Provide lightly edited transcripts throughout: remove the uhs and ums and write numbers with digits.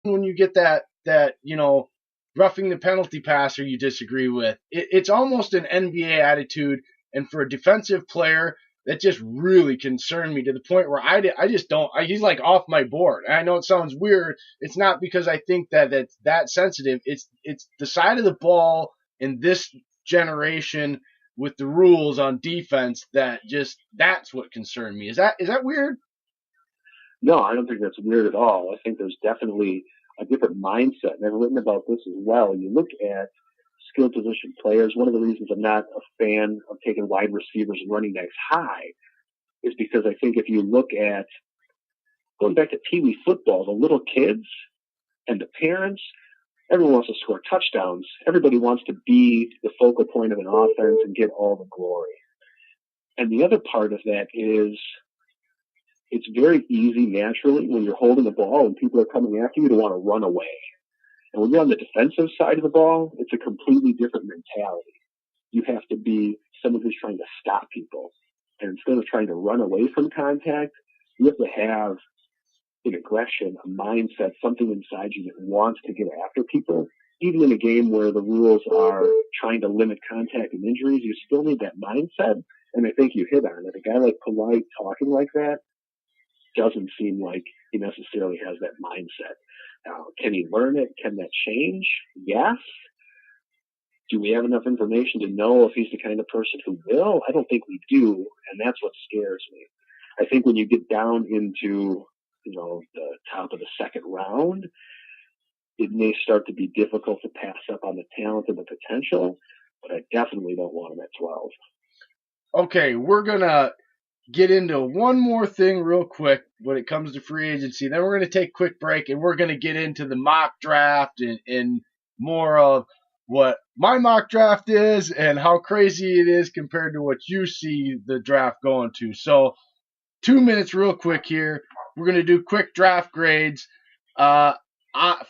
when you get that roughing the penalty passer you disagree with. It's almost an NBA attitude, and for a defensive player, that just really concerned me to the point where I just don't. He's like off my board. And I know it sounds weird. It's not because I think that that's that sensitive. It's the side of the ball in this generation with the rules on defense that's what concerned me. Is that weird? No, I don't think that's weird at all. I think there's definitely a different mindset. And I've written about this as well. You look at skill position players. One of the reasons I'm not a fan of taking wide receivers and running backs high is because I think if you look at going back to Pee Wee football, the little kids and the parents, everyone wants to score touchdowns. Everybody wants to be the focal point of an offense and get all the glory. And the other part of that is it's very easy naturally when you're holding the ball and people are coming after you to want to run away. And when you're on the defensive side of the ball, it's a completely different mentality. You have to be someone who's trying to stop people. And instead of trying to run away from contact, you have to have an aggression, a mindset, something inside you that wants to get after people. Even in a game where the rules are trying to limit contact and injuries, you still need that mindset. And I think you hit on it. A guy like Polite talking like that doesn't seem like he necessarily has that mindset. Now, can he learn it? Can that change? Yes. Do we have enough information to know if he's the kind of person who will? I don't think we do, and that's what scares me. I think when you get down into, the top of the second round, it may start to be difficult to pass up on the talent and the potential, but I definitely don't want him at 12. Okay, we're gonna get into one more thing real quick when it comes to free agency. Then we're going to take a quick break and we're going to get into the mock draft and more of what my mock draft is and how crazy it is compared to what you see the draft going to. So, 2 minutes real quick here. We're going to do quick draft grades. Uh,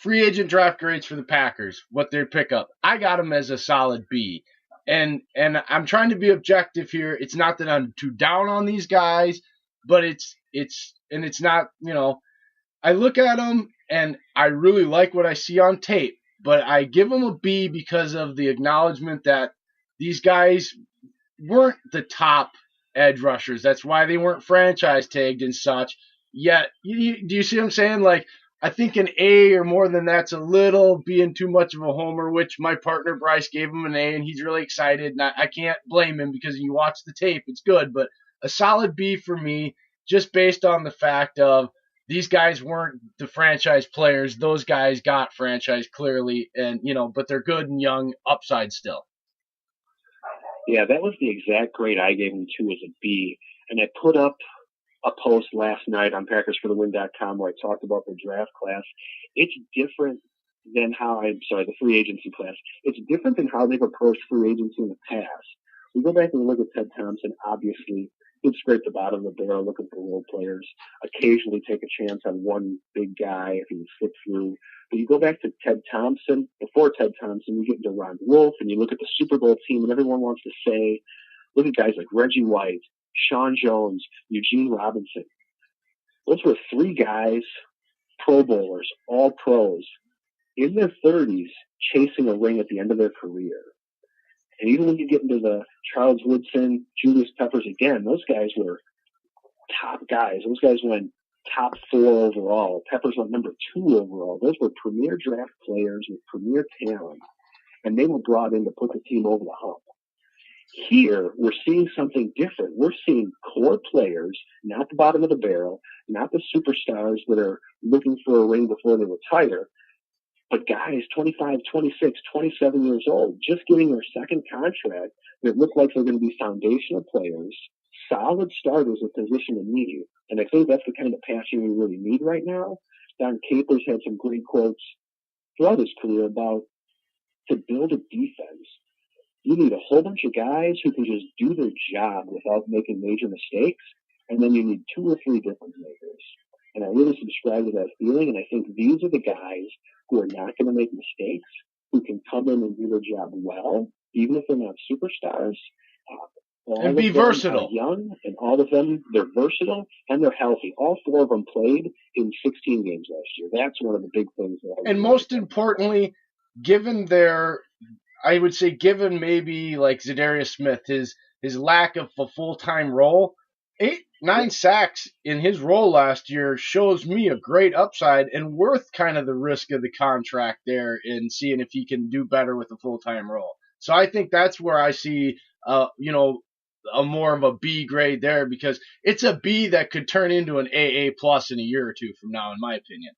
Free agent draft grades for the Packers, what they pick up. I got them as a solid B. And I'm trying to be objective here. It's not that I'm too down on these guys, but it's not, I look at them and I really like what I see on tape, but I give them a B because of the acknowledgement that these guys weren't the top edge rushers. That's why they weren't franchise tagged and such. Yet, do you see what I'm saying? Like, I think an A or more than that's a little being too much of a homer, which my partner Bryce gave him an A, and he's really excited. And I can't blame him because you watch the tape, it's good. But a solid B for me, just based on the fact of these guys weren't the franchise players. Those guys got franchise clearly, and but they're good and young, upside still. Yeah, that was the exact grade I gave him too, as a B. And I put up a post last night on PackersForTheWin.com where I talked about the draft class. It's different than the free agency class. It's different than how they've approached free agency in the past. We go back and look at Ted Thompson, obviously, he'd scrape the bottom of the barrel looking for role players, occasionally take a chance on one big guy if he was fit through. But you go back to Ted Thompson, before Ted Thompson, you get into Ron Wolf, and you look at the Super Bowl team, and everyone wants to say, look at guys like Reggie White, Sean Jones, Eugene Robinson. Those were three guys, Pro Bowlers, all pros, in their 30s, chasing a ring at the end of their career. And even when you get into the Charles Woodson, Julius Peppers again, those guys were top guys. Those guys went top 4 overall. Peppers went number 2 overall. Those were premier draft players with premier talent, and they were brought in to put the team over the hump. Here, we're seeing something different. We're seeing core players, not the bottom of the barrel, not the superstars that are looking for a ring before they retire, but guys 25, 26, 27 years old, just getting their second contract that look like they're going to be foundational players, solid starters at position of need. And I think that's the kind of passion we really need right now. Don Capers had some great quotes throughout his career about to build a defense. You need a whole bunch of guys who can just do their job without making major mistakes, and then you need 2 or 3 difference makers. And I really subscribe to that feeling, and I think these are the guys who are not going to make mistakes, who can come in and do their job well, even if they're not superstars. And be versatile. Are young, and all of them, they're versatile and they're healthy. All 4 of them played in 16 games last year. That's one of the big things. And most importantly, given maybe like Zadarius Smith, his lack of a full-time role, 8-9 sacks in his role last year shows me a great upside and worth kind of the risk of the contract there in seeing if he can do better with a full-time role. So I think that's where I see, a more of a B grade there, because it's a B that could turn into an AA plus in a year or two from now, in my opinion.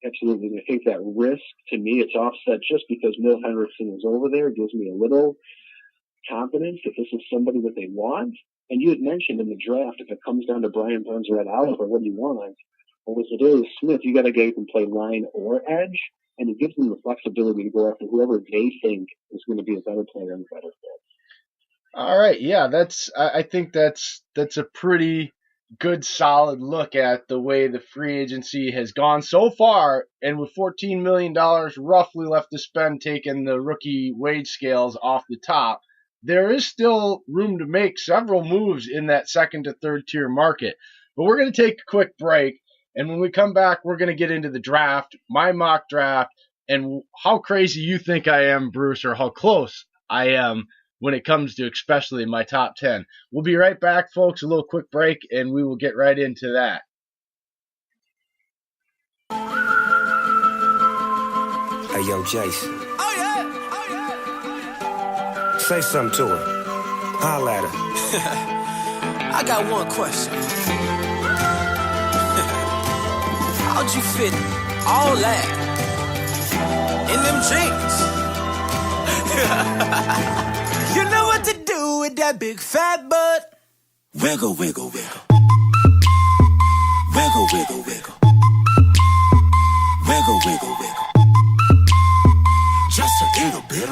Absolutely. I think that risk, to me, it's offset just because Will Henderson is over there. It gives me a little confidence that this is somebody that they want. And you had mentioned in the draft, if it comes down to Brian Burns or Ed Oliver, what do you want? Well, with Zadarius Smith, you got a guy who can play line or edge, and it gives them the flexibility to go after whoever they think is going to be a better player and better fit. All right, yeah, I think that's a pretty good, solid look at the way the free agency has gone so far, and with $14 million roughly left to spend, taking the rookie wage scales off the top, there is still room to make several moves in that second to third tier market. But we're going to take a quick break, and when we come back, we're going to get into the draft, my mock draft, and how crazy you think I am, Bruce, or how close I am when it comes to especially my top 10. We'll be right back, folks. A little quick break, and we will get right into that. Hey, yo, Jason. Oh, yeah. Say something to her. Holla at her. I got one question. How'd you fit all that in them jeans? You know what to do with that big fat butt. Wiggle, wiggle, wiggle. Wiggle, wiggle, wiggle. Wiggle, wiggle, wiggle. Just a little bit.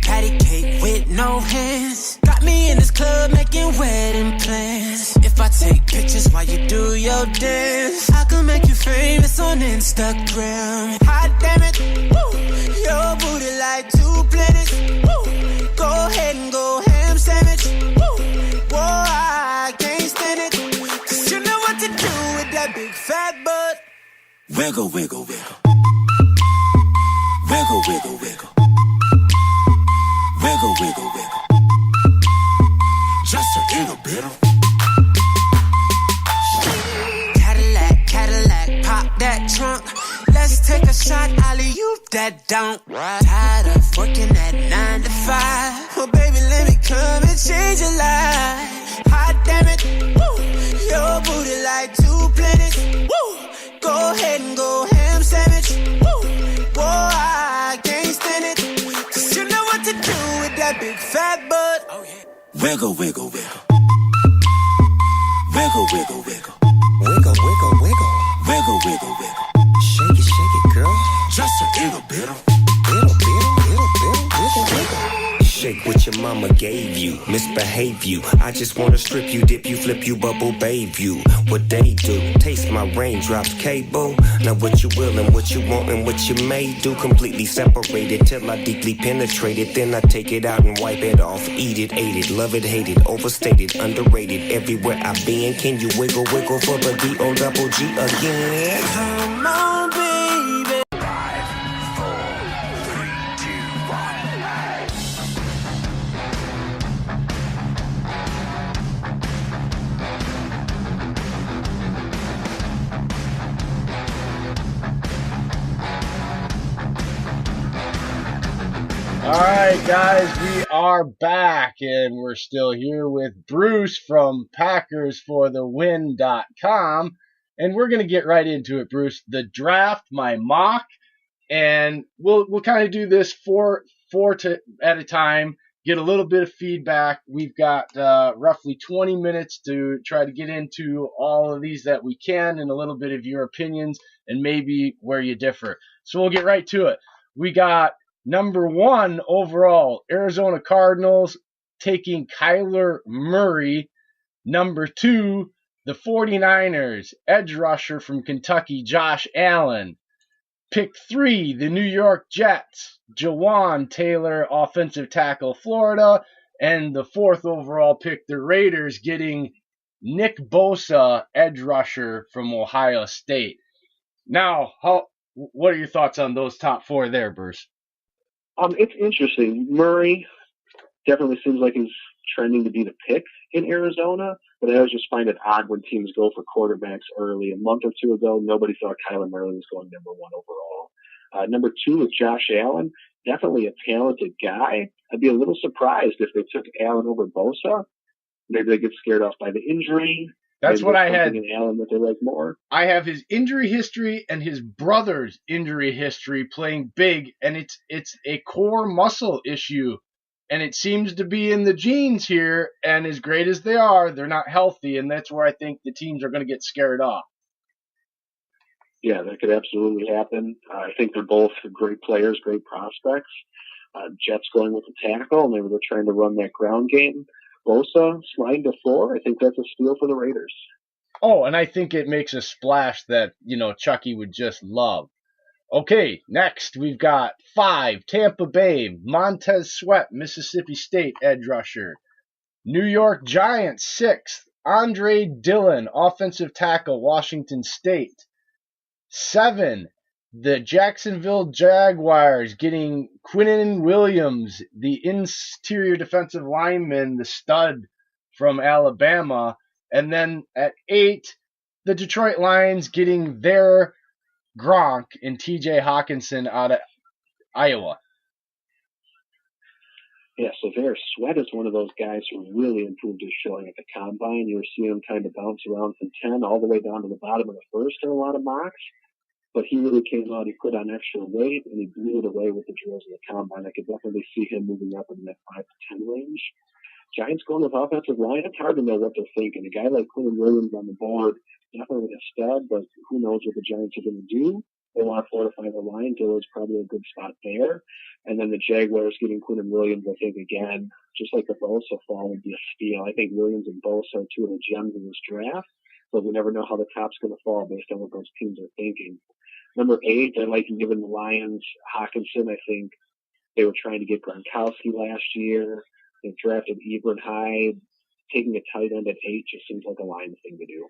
Patty cake with no hands. Got me in this club making wedding plans. If I take pictures while you do your dance, I can make you famous on Instagram. Hot damn it, woo. Your booty like 2 planets, woo. Go ahead and go ham sandwich, woo. Whoa, I can't stand it, 'cause you know what to do with that big fat butt. Wiggle, wiggle, wiggle. Wiggle, wiggle, wiggle. Wiggle, wiggle, wiggle. Just a little bit. Cadillac, pop that trunk. Let's take a shot, alley-oop that don't. Tired of working at 9 to 5. Well, baby, let me come and change your life. Hot damn it, woo. Your booty like 2 planets, woo. Go ahead and go ham sandwich, woo. Whoa, I can't stand it, 'cause you know what to do with that big fat butt. Oh, yeah. Wiggle, wiggle, wiggle. Wiggle, wiggle, wiggle. Wiggle, wiggle, wiggle. Wiggle, wiggle, wiggle. Shake it, girl. Just a little bit. Wiggle, wiggle. Shake what your mama gave you. Misbehave you. I just wanna strip you, dip you, flip you, bubble bathe you. What they do. Taste my raindrops, cable. Now what you will and what you want and what you may do. Completely separated till I deeply penetrate it. Then I take it out and wipe it off. Eat it, ate it, love it, hate it. Overstated, underrated. Everywhere I've been. Can you wiggle, wiggle for the D-O-double-G again? Come on, baby. All right, guys, we are back, and we're still here with Bruce from PackersForTheWin.com, and we're going to get right into it, Bruce. The draft, my mock, and we'll kind of do this four at a time, get a little bit of feedback. We've got roughly 20 minutes to try to get into all of these that we can, and a little bit of your opinions and maybe where you differ. So we'll get right to it. We got number 1 overall, Arizona Cardinals taking Kyler Murray. Number 2, the 49ers, edge rusher from Kentucky, Josh Allen. Pick 3, the New York Jets, Jawan Taylor, offensive tackle, Florida. And the 4th overall pick, the Raiders, getting Nick Bosa, edge rusher from Ohio State. Now, what are your thoughts on those top 4 there, Bruce? It's interesting. Murray definitely seems like he's trending to be the pick in Arizona, but I always just find it odd when teams go for quarterbacks early. A month or two ago, nobody thought Kyler Murray was going number 1 overall. Number 2 is Josh Allen, definitely a talented guy. I'd be a little surprised if they took Allen over Bosa. Maybe they get scared off by the injury. That's what I had. In Allen that they like more. I have his injury history and his brother's injury history playing big, and it's a core muscle issue, and it seems to be in the genes here. And as great as they are, they're not healthy, and that's where I think the teams are going to get scared off. Yeah, that could absolutely happen. I think they're both great players, great prospects. Jets going with the tackle, and they were trying to run that ground game. Bosa sliding to 4, I think that's a steal for the Raiders. Oh, and I think it makes a splash that, Chucky would just love. Okay, next we've got 5, Tampa Bay, Montez Sweat, Mississippi State, edge rusher. New York Giants, 6th, Andre Dillon, offensive tackle, Washington State. 7, the Jacksonville Jaguars getting Quinnen Williams, the interior defensive lineman, the stud from Alabama. And then at 8, the Detroit Lions getting their Gronk and TJ Hawkinson out of Iowa. Yeah, so there, Sweat is one of those guys who really improved his showing at the combine. You were seeing him kind of bounce around from 10 all the way down to the bottom of the first in a lot of mocks. But he really came out, he put on extra weight, and he blew it away with the drills in the combine. I could definitely see him moving up in that 5 to 10 range. Giants going with offensive line, it's hard to know what they're thinking. A guy like Quinnen Williams on the board, definitely a stud, but who knows what the Giants are going to do. They want to fortify the line. Dillard's probably a good spot there. And then the Jaguars getting Quinnen Williams, I think, again, just like the Bosa fall would be a steal. I think Williams and Bosa are 2 of the gems in this draft, but we never know how the top's going to fall based on what those teams are thinking. Number 8, I like giving the Lions Hawkinson. I think they were trying to get Gronkowski last year. They drafted Ebron Hyde. Taking a tight end at 8 just seems like a Lions thing to do.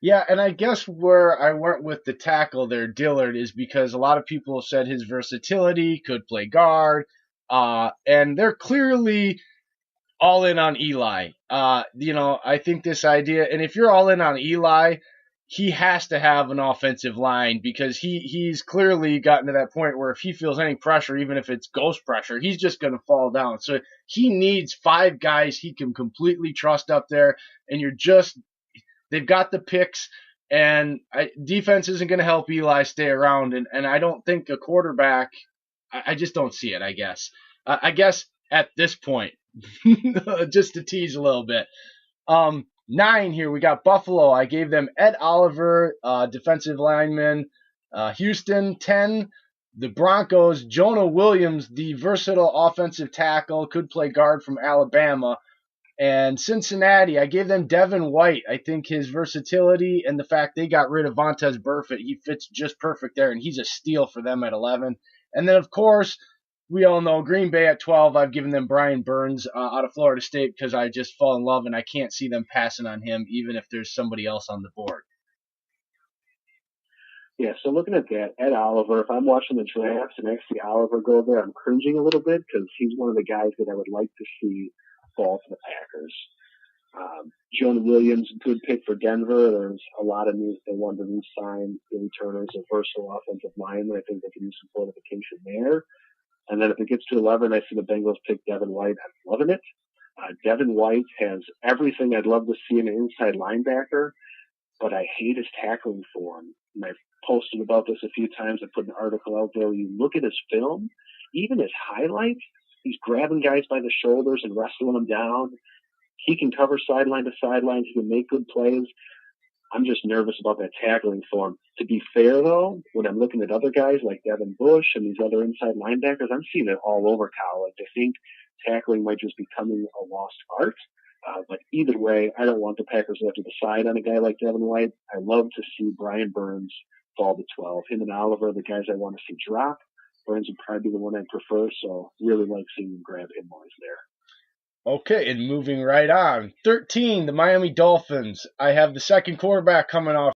Yeah, and I guess where I went with the tackle there, Dillard, is because a lot of people said his versatility, could play guard, and they're clearly all in on Eli. I think this idea, and if you're all in on Eli, he has to have an offensive line because he's clearly gotten to that point where if he feels any pressure, even if it's ghost pressure, he's just going to fall down. So he needs 5 guys he can completely trust up there, and they've got the picks, and defense isn't going to help Eli stay around, and I don't think a quarterback, I just don't see it, I guess. I guess at this point, just to tease a little bit. 9 here, we got Buffalo. I gave them Ed Oliver, defensive lineman. Houston, 10. The Broncos, Jonah Williams, the versatile offensive tackle, could play guard from Alabama. And Cincinnati, I gave them Devin White. I think his versatility and the fact they got rid of Vontaze Burfict, he fits just perfect there, and he's a steal for them at 11. And then, of course, we all know Green Bay at 12. I've given them Brian Burns out of Florida State because I just fall in love, and I can't see them passing on him even if there's somebody else on the board. Yeah, so looking at that, Ed Oliver, if I'm watching the drafts and I see Oliver go there, I'm cringing a little bit because he's one of the guys that I would like to see fall to the Packers. Jonah Williams, good pick for Denver. There's a lot of news they wanted to re-sign Billy Turner as a versatile offensive lineman. I think they can use some fortification there. And then if it gets to 11, I see the Bengals pick Devin White. I'm loving it. Devin White has everything I'd love to see in an inside linebacker, but I hate his tackling form. And I've posted about this a few times. I put an article out there. You look at his film, even his highlights, he's grabbing guys by the shoulders and wrestling them down. He can cover sideline to sideline. He can make good plays. I'm just nervous about that tackling form. To be fair, though, when I'm looking at other guys like Devin Bush and these other inside linebackers, I'm seeing it all over college. I think tackling might just be becoming a lost art. But either way, I don't want the Packers to have to decide on a guy like Devin White. I love to see Brian Burns fall to 12. Him and Oliver are the guys I want to see drop. Burns would probably be the one I prefer, so really like seeing him grab him while he's there. Okay, and moving right on. 13, the Miami Dolphins. I have the second quarterback coming off